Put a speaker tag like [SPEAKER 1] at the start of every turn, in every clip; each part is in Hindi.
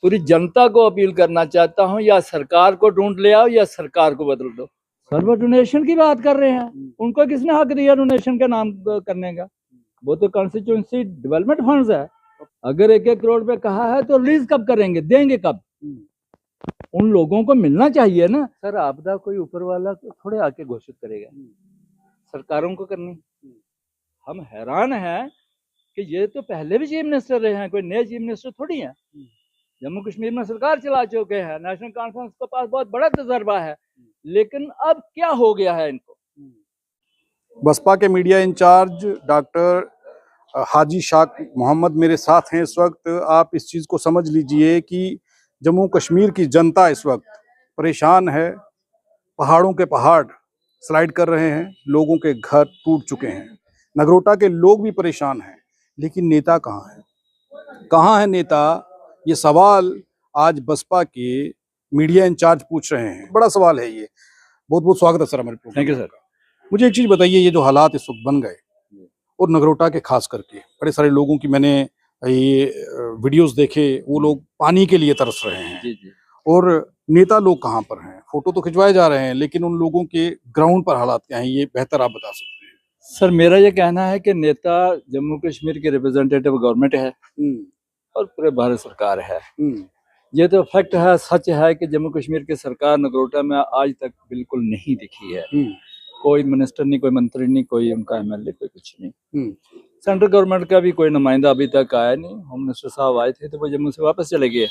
[SPEAKER 1] पूरी जनता को अपील करना चाहता हूँ, या सरकार को ढूंढ ले आओ या सरकार को बदल दो। सर्वर डोनेशन की बात कर रहे हैं, उनको किसने हक दिया डोनेशन का नाम करने का? वो तो कॉन्स्टिट्यूंसी डेवलपमेंट फंड्स है। अगर 1-1 करोड़ रुपए कहा है तो रिलीज कब करेंगे, देंगे कब? उन लोगों को मिलना चाहिए ना। सर, आपदा कोई ऊपर वाला थोड़े आके घोषित करेगा, सरकारों को करनी। हम हैरान हैं कि ये तो पहले भी चीफ मिनिस्टर रहे हैं, कोई नए चीफ मिनिस्टर थोड़ी हैं। जम्मू कश्मीर में सरकार चला चुके हैं, नेशनल कॉन्फ्रेंस के पास बहुत बड़ा तजर्बा है, लेकिन अब क्या हो गया है इनको?
[SPEAKER 2] बसपा के मीडिया इंचार्ज डॉक्टर हाजी शाख मोहम्मद मेरे साथ हैं इस वक्त। आप इस चीज़ को समझ लीजिए कि जम्मू कश्मीर की जनता इस वक्त परेशान है। पहाड़ों के पहाड़ स्लाइड कर रहे हैं, लोगों के घर टूट चुके हैं, नगरोटा के लोग भी परेशान हैं, लेकिन नेता कहाँ है? कहाँ है नेता? ये सवाल आज बसपा के मीडिया इंचार्ज पूछ रहे हैं। बड़ा सवाल है ये। बहुत बहुत स्वागत है सर हमारे प्रोग्राम।
[SPEAKER 1] Thank you sir.
[SPEAKER 2] मुझे एक चीज बताइए, ये जो हालात इस वक्त बन गए और नगरोटा के खास करके बड़े सारे लोगों की मैंने ये वीडियोस देखे, वो लोग पानी के लिए तरस रहे हैं।
[SPEAKER 1] जी जी।
[SPEAKER 2] और नेता लोग कहाँ पर हैं? फोटो तो खिंचवाए जा रहे हैं, लेकिन उन लोगों के ग्राउंड पर हालात क्या हैं, ये बेहतर आप बता सकते हैं।
[SPEAKER 1] सर, मेरा ये कहना है कि नेता जम्मू कश्मीर के रिप्रेजेंटेटिव गवर्नमेंट है और पूरे भारत सरकार है। ये तो फैक्ट है, सच है कि जम्मू कश्मीर की सरकार नगरोटा में आज तक बिल्कुल नहीं दिखी है। कोई मिनिस्टर नहीं, कोई मंत्री नहीं, कोई उनका एमएलए, कोई कुछ नहीं। सेंट्रल गवर्नमेंट का भी कोई नुमाइंदा अभी तक आया नहीं। होम मिनिस्टर साहब आए थे तो वो जम्मू से वापस चले गए।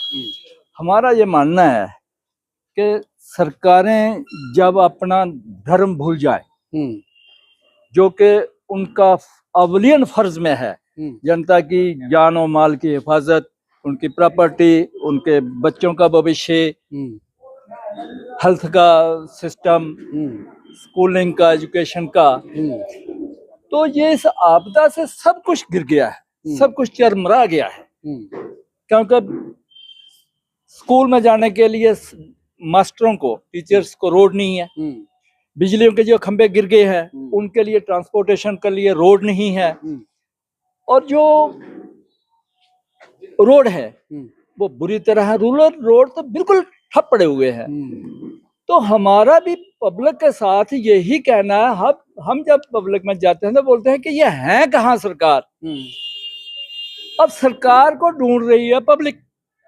[SPEAKER 1] हमारा ये मानना है कि सरकारें जब अपना धर्म भूल जाए, जो कि उनका अवलियन फर्ज में है, जनता की जान और माल की हिफाजत, उनकी प्रॉपर्टी, उनके बच्चों का भविष्य, हेल्थ का सिस्टम, स्कूलिंग का, एजुकेशन का, तो ये इस आपदा से सब कुछ गिर गया है, सब कुछ चरमरा गया है। क्योंकि स्कूल में जाने के लिए मास्टरों को, टीचर्स को रोड नहीं है, बिजलियों के जो खंभे गिर गए हैं उनके लिए ट्रांसपोर्टेशन के लिए रोड नहीं है, और जो रोड है वो बुरी तरह है। रूरल रोड तो बिल्कुल ठप पड़े हुए हैं। तो हमारा भी पब्लिक के साथ यही कहना है। हम जब पब्लिक में जाते हैं तो बोलते हैं कि ये है कहाँ सरकार? अब सरकार को ढूंढ रही है पब्लिक।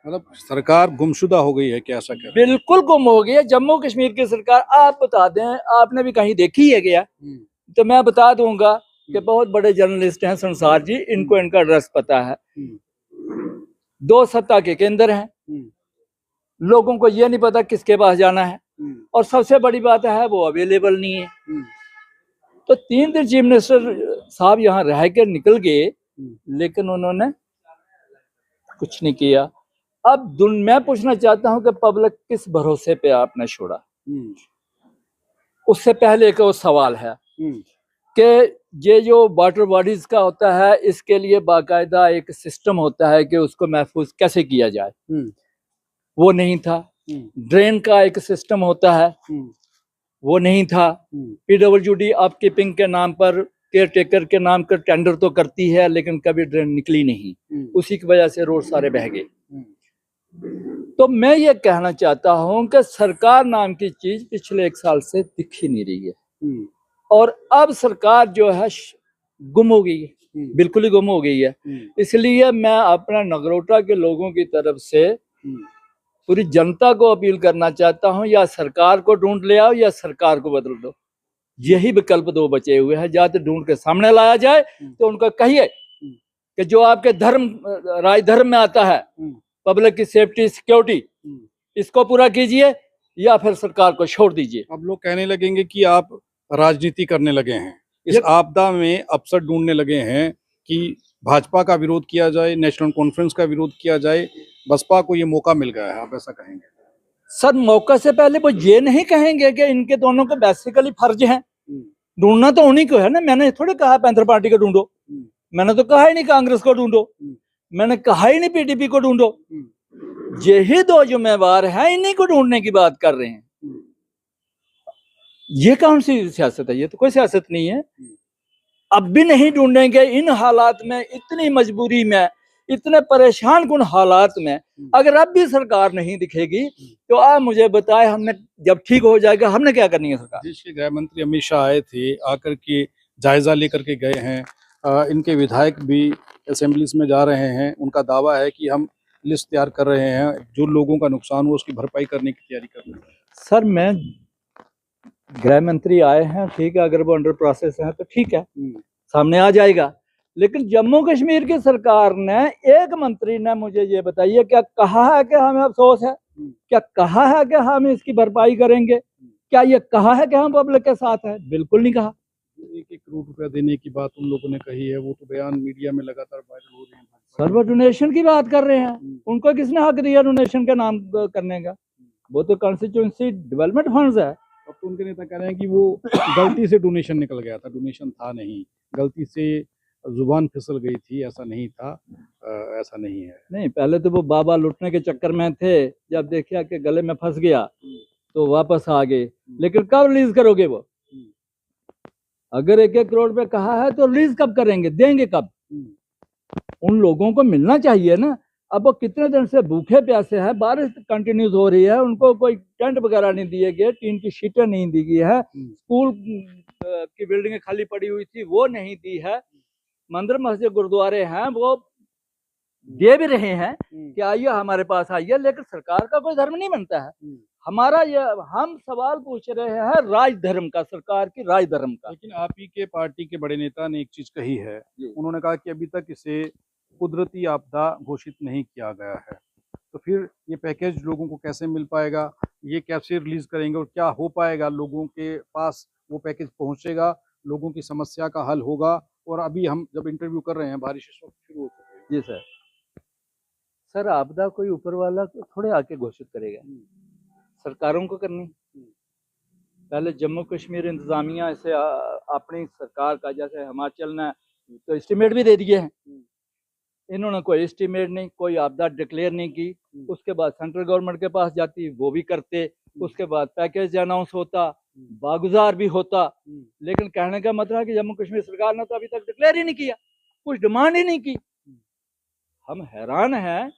[SPEAKER 2] मतलब सरकार गुमशुदा हो गई है क्या? ऐसा क्या?
[SPEAKER 1] बिल्कुल गुम हो गई है जम्मू कश्मीर की सरकार। आप बता दें, आपने भी कहीं देखी है क्या? तो मैं बता दूंगा कि बहुत बड़े जर्नलिस्ट हैं संसार जी, इनको इनका एड्रेस पता है। 2 सत्ता के केंद्र हैं, लोगों को ये नहीं पता किसके पास जाना है, और सबसे बड़ी बात है वो अवेलेबल नहीं है। तो 3 दिन चीफ मिनिस्टर साहब यहाँ रह कर निकल गए, लेकिन उन्होंने कुछ नहीं किया। अब मैं पूछना चाहता हूं कि पब्लिक किस भरोसे पे आपने छोड़ा? उससे पहले एक और सवाल है कि ये जो वाटर बॉडीज का होता है, इसके लिए बाकायदा एक सिस्टम होता है कि उसको महफूज कैसे किया जाए, वो नहीं था। ड्रेन का एक सिस्टम होता है, वो नहीं था। पीडब्ल्यूडी अपकीपिंग के नाम पर, केयर टेकर के नाम पर टेंडर तो करती है, लेकिन कभी ड्रेन निकली नहीं। उसी की वजह से रोड सारे बह गए। तो मैं ये कहना चाहता हूं कि सरकार नाम की चीज पिछले 1 साल से दिख ही नहीं रही है, और अब सरकार जो है गुम हो गई है, बिल्कुल ही गुम हो गई है। इसलिए मैं अपना नगरोटा के लोगों की तरफ से पूरी जनता को अपील करना चाहता हूं, या सरकार को ढूंढ ले आओ या सरकार को बदल दो। यही विकल्प 2 बचे हुए हैं। या तो ढूंढ के सामने लाया जाए तो उनको कहिए कि जो आपके राज धर्म में आता है, पब्लिक की सेफ्टी सिक्योरिटी, इसको पूरा कीजिए, या फिर सरकार को छोड़ दीजिए।
[SPEAKER 2] अब लोग कहने लगेंगे कि आप राजनीति करने लगे हैं, इस आपदा में अवसर ढूंढने लगे हैं कि भाजपा का विरोध किया जाए, नेशनल कॉन्फ्रेंस का विरोध किया जाए। बसपा को ये मौका मिल गया है, आप ऐसा कहेंगे?
[SPEAKER 1] सर, मौका से पहले वो ये नहीं कहेंगे कि इनके दोनों के बेसिकली फर्ज हैं। ढूंढना तो उन्हीं को है ना। मैंने थोड़ी कहा पैंथर पार्टी को ढूंढो, मैंने तो कहा ही नहीं कांग्रेस को ढूंढो, मैंने कहा ही नहीं पीडीपी को ढूंढो। यही 2 जिम्मेवार हैं, इन्हीं को ढूंढने की बात कर रहे हैं। ये कौन सी सियासत है? ये तो कोई सियासत नहीं है। अब भी नहीं ढूंढेंगे इन हालात में, इतनी मजबूरी में इतने परेशान कुन हालात में अगर अब भी सरकार नहीं दिखेगी तो आप मुझे बताए, हमने जब ठीक हो जाएगा हमने क्या करनी है सरकार?
[SPEAKER 2] देश के गृह मंत्री अमित शाह आए थे, आकर के जायजा लेकर के गए हैं। इनके विधायक भी असेंबलीज में जा रहे हैं। उनका दावा है कि हम लिस्ट तैयार कर रहे हैं, जो लोगों का नुकसान हो उसकी भरपाई करने की तैयारी कर रहे हैं।
[SPEAKER 1] सर मैं, गृह मंत्री आए हैं, ठीक है, अगर वो अंडर प्रोसेस है तो ठीक है, सामने आ जाएगा। लेकिन जम्मू कश्मीर की सरकार ने, एक मंत्री ने मुझे ये बताइए, क्या कहा है कि हमें अफसोस है? क्या कहा है कि हम इसकी भरपाई करेंगे? क्या ये कहा है कि हम पब्लिक के साथ हैं? बिल्कुल नहीं कहा।
[SPEAKER 2] 1-1 करोड़ रुपया देने की बात उन लोगों ने कही है, वो तो बयान मीडिया में लगातार वायरल हो रहे हैं।
[SPEAKER 1] सर वो डोनेशन की बात कर रहे हैं, उनको किसने हक दिया डोनेशन के नाम करने का? वो तो कॉन्स्टिट्यूंसी डेवलपमेंट फंड्स है।
[SPEAKER 2] अब तो उनके नेता कह रहे हैं कि वो गलती से डोनेशन निकल गया था, डोनेशन था नहीं, गलती से जुबान फिसल गई थी, ऐसा नहीं था। ऐसा नहीं है।
[SPEAKER 1] नहीं, पहले तो वो बाबा लुटने के चक्कर में थे, जब देखा कि गले में फंस गया तो वापस आ गए। लेकिन कब रिलीज करोगे वो? अगर 1-1 करोड़ पे कहा है तो रिलीज कब करेंगे, देंगे कब? उन लोगों को मिलना चाहिए ना। अब वो कितने दिन से भूखे प्यासे हैं, बारिश कंटिन्यूस हो रही है, उनको कोई टेंट वगैरह नहीं दिए गए, टीन की शीटें नहीं दी गई है, स्कूल की बिल्डिंगें खाली पड़ी हुई थी वो नहीं दी है, मंदिर मस्जिद गुरुद्वारे हैं वो दे भी रहे हैं कि आइए हमारे पास आइए, लेकिन सरकार का कोई धर्म नहीं बनता है। हमारा ये, हम सवाल पूछ रहे हैं राज धर्म का, सरकार की राज धर्म का।
[SPEAKER 2] लेकिन आप ही के पार्टी के बड़े नेता ने एक चीज कही है, उन्होंने कहा कि अभी तक इसे कुदरती आपदा घोषित नहीं किया गया है, तो फिर ये पैकेज लोगों को कैसे मिल पाएगा, ये कैसे रिलीज करेंगे और क्या हो पाएगा, लोगों के पास वो पैकेज पहुंचेगा, लोगों की समस्या का हल होगा? और अभी हम जब इंटरव्यू कर रहे हैं, बारिश इस वक्त शुरू हो चुकी है।
[SPEAKER 1] जी सर। सर आपदा कोई ऊपर वाला थोड़े आके घोषित करेगा, सरकारों को करनी। पहले जम्मू कश्मीर इंतजामिया से अपनी सरकार का, जैसे हिमाचल ने तो एस्टिमेट भी दे दिए हैं, इन्होंने कोई एस्टिमेट नहीं, कोई आपदा डिक्लेयर नहीं की। उसके बाद सेंट्रल गवर्नमेंट के पास जाती, वो भी करते, उसके बाद पैकेज अनाउंस होता, बागुजार भी होता। लेकिन कहने का मतलब है कि जम्मू कश्मीर सरकार ने तो अभी तक डिक्लेयर ही नहीं किया, कुछ डिमांड ही नहीं की। हम हैरान हैं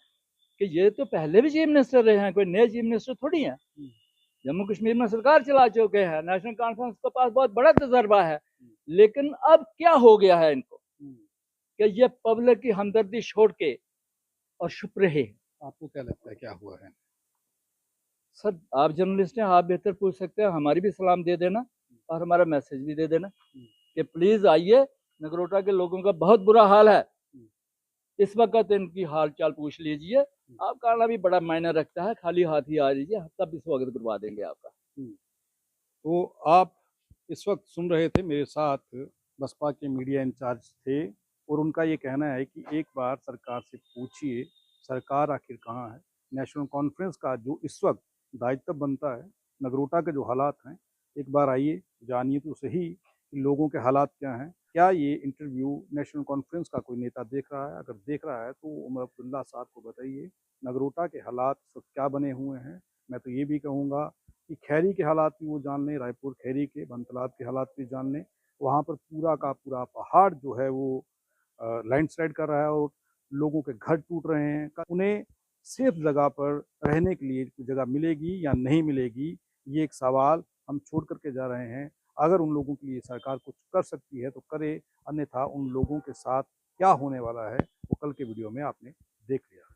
[SPEAKER 1] कि ये तो पहले भी चीफ मिनिस्टर रहे हैं, कोई नए चीफ मिनिस्टर थोड़ी हैं। जम्मू कश्मीर में सरकार चला चुके हैं, नेशनल कॉन्फ्रेंस के पास बहुत बड़ा तजर्बा है, लेकिन अब क्या हो गया है इनको कि ये पब्लिक की हमदर्दी छोड़ के और छुप रहे।
[SPEAKER 2] आपको क्या लगता है क्या हुआ है?
[SPEAKER 1] सर आप जर्नलिस्ट हैं, आप बेहतर पूछ सकते हैं, हमारी भी सलाम दे देना और हमारा मैसेज भी दे देना कि प्लीज आइए, नगरोटा के लोगों का बहुत बुरा हाल है, इस वक्त इनकी हाल चाल पूछ लीजिए। आपका आना भी बड़ा मायने रखता है, खाली हाथ ही आ लीजिए, तब इस वक्त करवा देंगे आपका।
[SPEAKER 2] तो आप इस वक्त सुन रहे थे, मेरे साथ बसपा के मीडिया इंचार्ज थे और उनका ये कहना है कि एक बार सरकार से पूछिए सरकार आखिर कहाँ है। नेशनल कॉन्फ्रेंस का जो इस वक्त दायित्व बनता है, नगरोटा के जो हालात हैं, एक बार आइए जानिए तो सही लोगों के हालात क्या हैं। क्या ये इंटरव्यू नेशनल कॉन्फ्रेंस का कोई नेता देख रहा है? अगर देख रहा है तो उमर अब्दुल्ला साहब को बताइए नगरोटा के हालात सब क्या बने हुए हैं। मैं तो ये भी कहूँगा कि खैरी के हालात भी वो जान लें, रायपुर खैरी के, बनतलाब के हालात भी जान लें। वहाँ पर पूरा का पूरा पहाड़ जो है वो लैंडस्लाइड कर रहा है और लोगों के घर टूट रहे हैं। उन्हें सेफ जगह पर रहने के लिए जगह मिलेगी या नहीं मिलेगी, ये एक सवाल हम छोड़ करके जा रहे हैं। अगर उन लोगों के लिए सरकार कुछ कर सकती है तो करे, अन्यथा उन लोगों के साथ क्या होने वाला है वो कल के वीडियो में आपने देख लिया।